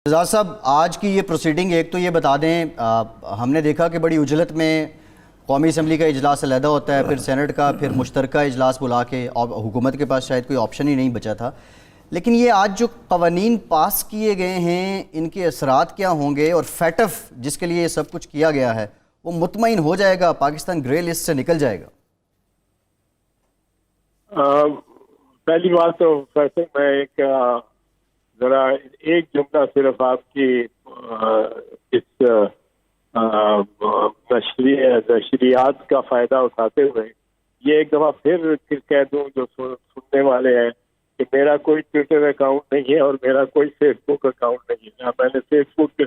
رضا صاحب، آج کی یہ پروسیڈنگ ایک تو یہ بتا دیں، ہم نے دیکھا کہ بڑی عجلت میں قومی اسمبلی کا اجلاس علیحدہ ہوتا ہے، پھر سینٹ کا، پھر مشترکہ اجلاس بلا کے، اور حکومت کے پاس شاید کوئی آپشن ہی نہیں بچا تھا. لیکن یہ آج جو قوانین پاس کیے گئے ہیں ان کے اثرات کیا ہوں گے، اور فیٹف جس کے لیے یہ سب کچھ کیا گیا ہے وہ مطمئن ہو جائے گا، پاکستان گرے لسٹ سے نکل جائے گا؟ پہلی بات تو ویسے میں ذرا ایک جملہ صرف آپ کی اس نشریات کا فائدہ اٹھاتے ہوئے یہ ایک دفعہ پھر کہہ دوں جو سننے والے ہیں کہ میرا کوئی ٹویٹر اکاؤنٹ نہیں ہے اور میرا کوئی فیس بک اکاؤنٹ نہیں ہے. نہ میں نے فیس بک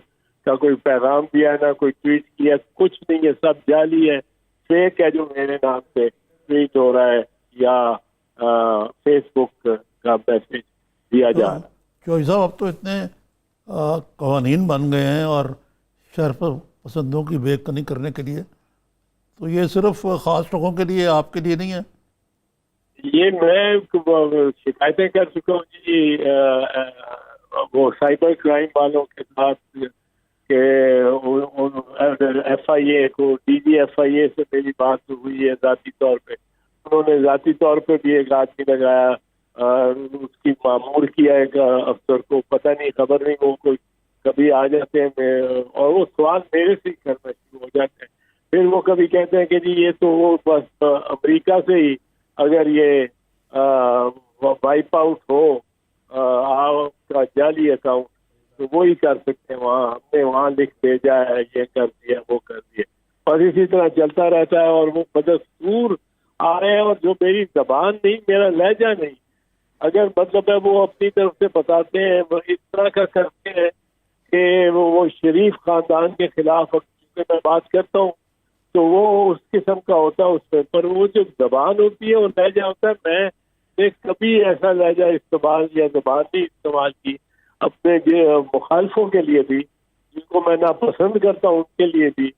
کا کوئی پیغام دیا ہے، نہ کوئی ٹویٹ کیا، کچھ نہیں ہے، سب جعلی ہے، فیک ہے جو میرے نام سے ٹویٹ ہو رہا ہے یا فیس بک کا میسج دیا جا رہا ہے. چوہی صاحب، اب تو اتنے قوانین بن گئے ہیں اور شہر پسندوں کی بے کنی کرنے کے لیے، تو یہ صرف خاص لوگوں کے لیے، آپ کے لیے نہیں ہے؟ یہ میں شکایتیں کر چکا ہوں جی وہ سائبر کرائم والوں کے ساتھ کہ ایف آئی اے کو، ڈی جی ایف آئی اے سے میری بات ہوئی ہے ذاتی طور پہ. انہوں نے ذاتی طور پہ بھی ایک آدمی لگایا، اس کی معمور کیا ایک افسر کو، پتہ نہیں، خبر نہیں، وہ کوئی کبھی آ جاتے ہیں اور وہ سوال میرے سے ہی کرنا شروع ہو جاتے ہیں. پھر وہ کبھی کہتے ہیں کہ جی یہ تو وہ بس امریکہ سے ہی اگر یہ وائپ آؤٹ ہو آپ کا جعلی اکاؤنٹ تو وہی کر سکتے ہیں، وہاں ہم نے وہاں لکھ بھیجا ہے، یہ کر دیا، وہ کر دیا، اور اسی طرح چلتا رہتا ہے. اور وہ بدستور آ رہے ہیں، اور جو میری زبان نہیں، میرا لہجہ نہیں، اگر مطلب ہے وہ اپنی طرف سے بتاتے ہیں، وہ اس طرح کا کرتے ہیں کہ وہ شریف خاندان کے خلاف میں بات کرتا ہوں تو وہ اس قسم کا ہوتا ہے اس پہ. پر وہ جو زبان ہوتی ہے اور لہجہ ہوتا ہے، میں نے کبھی ایسا لہجہ استعمال یا زبان نہیں استعمال کی اپنے مخالفوں کے لیے بھی، جن کو میں ناپسند کرتا ہوں ان کے لیے بھی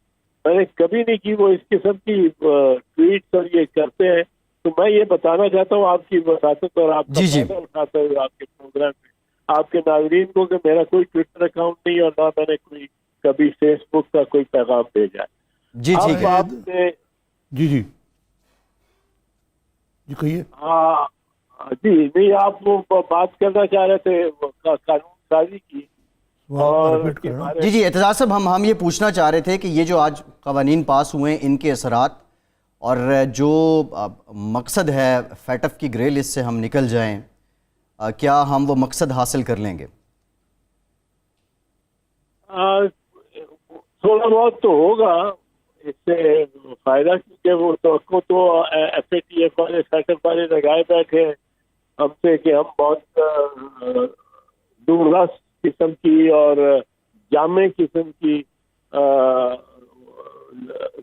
میں نے کبھی نہیں کی. وہ اس قسم کی ٹویٹس اور یہ کرتے ہیں. تو میں یہ بتانا چاہتا ہوں آپ کی وساطت اور آپ کا فائدہ اٹھاتے ہوئے آپ کے پروگرام میں آپ کے ناظرین کو کہ میرا کوئی ٹویٹر اکاؤنٹ نہیں اور نہ میں نے کوئی کبھی فیس بک کا کوئی پیغام بھیجا ہے. جی ٹھیک ہے. جی کہیے. ہاں جی، نہیں، آپ وہ بات کرنا چاہ رہے تھے قانون سازی کی. اور جی اعتزاز صاحب، ہم یہ پوچھنا چاہ رہے تھے کہ یہ جو آج قوانین پاس ہوئے ہیں ان کے اثرات اور جو مقصد ہے فیٹف کی گرے لسٹ سے ہم نکل جائیں، کیا ہم وہ مقصد حاصل کر لیں گے؟ تھوڑا بہت تو ہوگا اس سے فائدہ، کیونکہ وہ توقع تو ایف اے ٹی ایف والے فیٹف والے لگائے بیٹھے ہیں ہم سے کہ ہم بہت دور قسم کی اور جامع قسم کی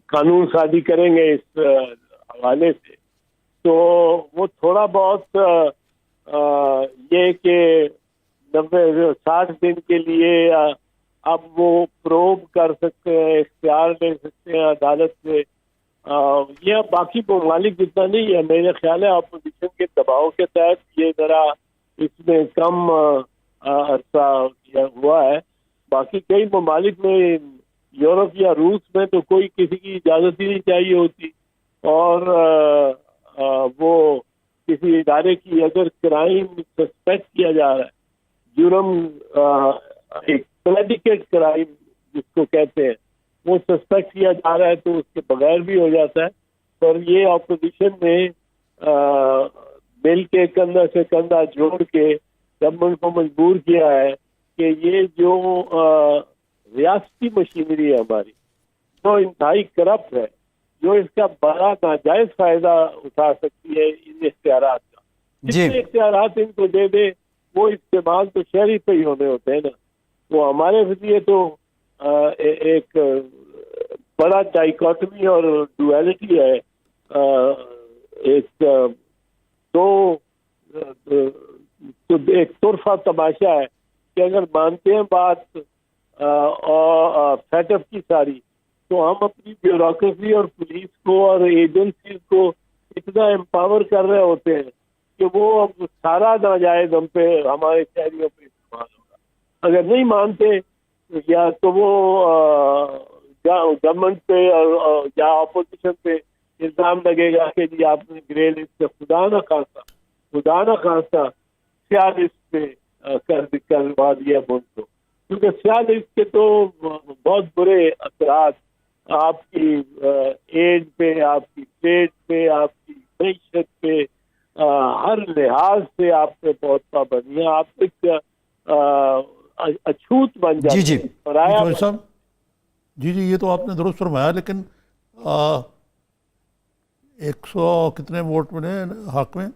قانون سازی کریں گے اس حوالے سے. تو وہ تھوڑا بہت یہ کہ 60 دن کے لیے اب وہ پروب کر سکتے ہیں، اختیار لے سکتے ہیں عدالت سے. یہ باقی ممالک جتنا نہیں ہے. میرے خیال ہے اپوزیشن کے دباؤ کے تحت یہ ذرا اس میں کم عرصہ ہوا ہے. باقی کئی ممالک میں، یورپ یا روس میں تو کوئی کسی کی اجازت ہی نہیں چاہیے ہوتی، اور وہ کسی ادارے کی اگر کرائم سسپیکٹ کیا جا رہا ہے، جرم، ایک پریڈیکیٹ کرائم جس کو کہتے ہیں، وہ سسپیکٹ کیا جا رہا ہے تو اس کے بغیر بھی ہو جاتا ہے. پر یہ اپوزیشن نے مل کے کندھا سے کندھا جوڑ کے گورنمنٹ کو مجبور کیا ہے کہ یہ جو ریاستی مشینری ہے ہماری، جو انتہائی کرپٹ ہے، جو اس کا بڑا ناجائز فائدہ اٹھا سکتی ہے ان اختیارات کا، جتنے اختیارات ان کو دے دے وہ استعمال تو شہری پہ ہی ہونے ہوتے ہیں نا. وہ ہمارے لیے تو ایک بڑا ڈائیکاٹمی اور ڈویلٹی ہے، ایک ایک طرفہ تماشا ہے کہ اگر مانتے ہیں بات فیٹف کی ساری، تو ہم اپنی بیوروکریسی اور پولیس کو اور ایجنسیز کو اتنا امپاور کر رہے ہوتے ہیں کہ وہ اب سارا ناجائز ہم پہ، ہمارے شہریوں پہ استعمال ہوگا. اگر نہیں مانتے یا تو وہ گورنمنٹ پہ اور یا اپوزیشن پہ الزام لگے گا کہ جی آپ نے گرے لسٹ سے خدا نہ خواستہ سیاہ لسٹ پہ کروا دیا ملک کو، کیونکہ سیاہ لسٹ کے تو بہت برے اثرات آپ کی ایج پہ، آپ کی پیٹ پہ، آپ کی معیشت پہ، ہر لحاظ سے آپ پہ بہت پابندیاں، آپ ایک اچھوت بن جاتے جی ہیں، پرایا جوہر صاحب، جی یہ تو آپ نے درست فرمایا، لیکن 100 کتنے ووٹ ملے حق میں؟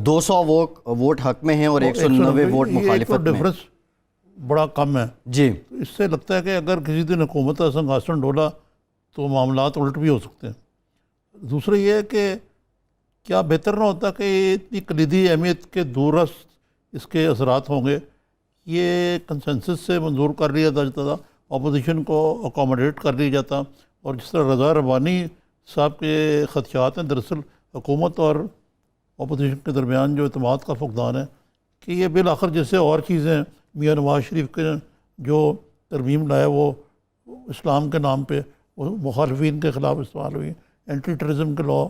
200 ووٹ حق میں ہیں اور 190 ووٹ مخالفت میں۔ ڈفرنس بڑا کم ہے جی، اس سے لگتا ہے کہ اگر کسی دن حکومت کا سنگھاسن ڈولا تو معاملات الٹ بھی ہو سکتے ہیں۔ دوسرا یہ ہے کہ کیا بہتر نہ ہوتا کہ اتنی کلیدی اہمیت کے دورس اس کے اثرات ہوں گے، یہ کنسنسس سے منظور کر لیا جاتا، اپوزیشن کو اکوموڈیٹ کر لیا جاتا، اور جس طرح رضا ربانی صاحب کے خدشات ہیں، دراصل حکومت اور اپوزیشن کے درمیان جو اعتماد کا فقدان ہے کہ یہ بالآخر جیسے اور چیزیں میاں نواز شریف کے جو ترمیم لایا وہ اسلام کے نام پہ وہ مخالفین کے خلاف استعمال ہوئی، اینٹی ٹیررزم کے لاء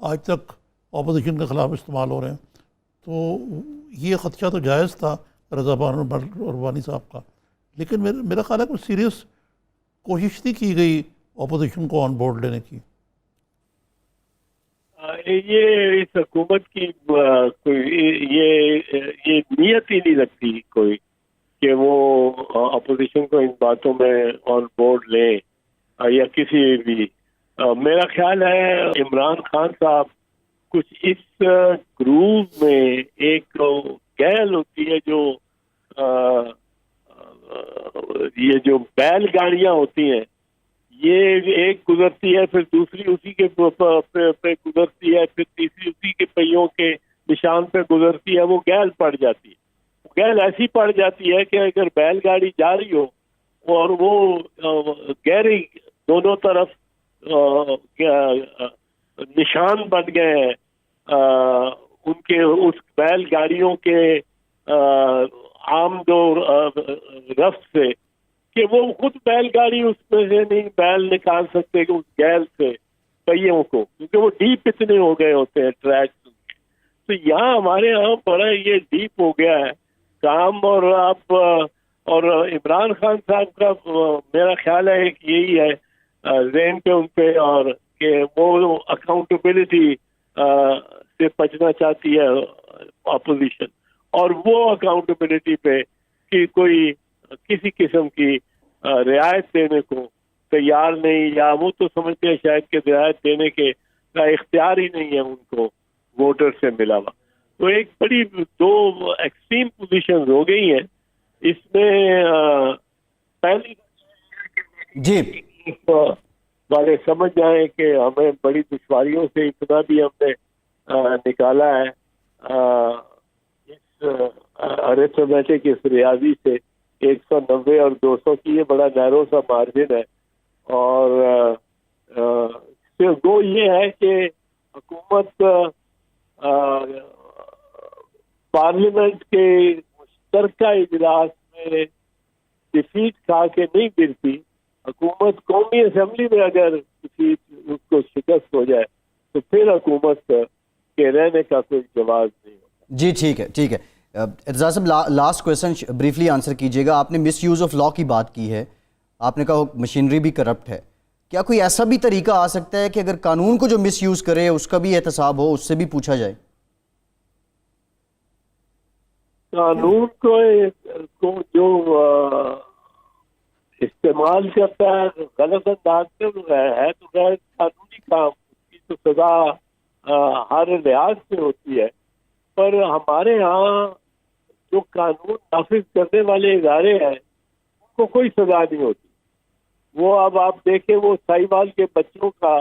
آج تک اپوزیشن کے خلاف استعمال ہو رہے ہیں، تو یہ خدشہ تو جائز تھا رضا ربانی صاحب کا، لیکن میرا خیال ہے کوئی سیریس کوشش نہیں کی گئی اپوزیشن کو آن بورڈ لینے کی۔ یہ اس حکومت کی کوئی یہ نیت ہی نہیں رکھتی کوئی کہ وہ اپوزیشن کو ان باتوں میں آن بورڈ لیں یا کسی بھی۔ میرا خیال ہے عمران خان صاحب کچھ اس گروو میں ایک گیل ہوتی ہے یہ جو بیل گاڑیاں ہوتی ہیں، یہ ایک گزرتی ہے، پھر دوسری اسی کے پہ گزرتی ہے، پھر تیسری اسی کے پہیوں کے نشان پہ گزرتی ہے، وہ گیل پڑ جاتی ہے۔ گیل ایسی پڑ جاتی ہے کہ اگر بیل گاڑی جا رہی ہو اور وہ گہری دونوں طرف نشان بن گئے ہیں ان کے اس بیل گاڑیوں کے آمد و رفت سے، کہ وہ خود بیل گاڑی اس میں سے نہیں بیل نکال سکتے کہ اس گیل سے پہیوں کو، کیونکہ وہ ڈیپ اتنے ہو گئے ہوتے ہیں ٹریک۔ تو یہاں ہمارے یہاں بڑا یہ ڈیپ ہو گیا ہے کام، اور آپ اور عمران خان صاحب کا میرا خیال ہے کہ یہی ہے ذہن پہ ان پہ، اور کہ وہ اکاؤنٹیبلٹی سے بچنا چاہتی ہے اپوزیشن، اور وہ اکاؤنٹیبلٹی پہ کہ کوئی کسی قسم کی رعایت دینے کو تیار نہیں، یا وہ تو سمجھتے ہیں شاید کہ رعایت دینے کے کا اختیار ہی نہیں ہے ان کو ووٹر سے ملا ہوا۔ تو ایک بڑی دو ایکسٹریم پوزیشنز ہو گئی ہیں اس میں۔ پہلی جی والے سمجھ جائیں کہ ہمیں بڑی دشواریوں سے اتنا بھی ہم نے نکالا ہے اس ارتھمیٹک اس ریاضی سے 190 اور 200 کی، یہ بڑا نیرو سا مارجن ہے، اور صرف دو یہ ہے کہ حکومت پارلیمنٹ کے مشترکہ اجلاس میں ڈیفیٹ کھا کے نہیں گرتی، حکومت قومی اسمبلی میں اگر کسی اس کو شکست ہو جائے تو پھر حکومت کے رہنے کا کوئی جواز نہیں ہوتا۔ جی ٹھیک ہے اعتزاز صاحب، لاسٹ کویسچن بریفلی آنسر کیجیے گا۔ آپ نے مس یوز آف لا کی بات کی ہے، آپ نے کہا مشینری بھی کرپٹ ہے، کیا کوئی ایسا بھی طریقہ آ سکتا ہے کہ اگر قانون کو جو مس یوز کرے اس کا بھی احتساب ہو، اس سے بھی پوچھا جائے؟ قانون کو جو استعمال کرتا ہے غلط انداز سے ہے تو غیر قانونی کام، اس کی تو سزا ہر لحاظ سے ہوتی ہے، پر ہمارے ہاں جو قانون نافذ کرنے والے ادارے ہیں ان کو کوئی سزا نہیں ہوتی۔ وہ اب آپ دیکھیں وہ ساہیوال کے بچوں کا،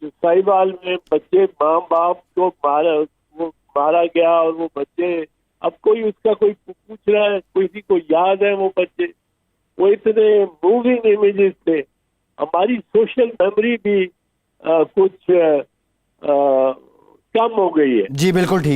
جو ساہیوال میں بچے ماں باپ کو مارا گیا، اور وہ بچے اب کوئی اس کا کوئی پوچھ رہا ہے، کسی کو یاد ہے وہ بچے، وہ اتنے موونگ امیجز تھے۔ ہماری سوشل میموری بھی کچھ کم ہو گئی ہے۔ جی بالکل ٹھیک۔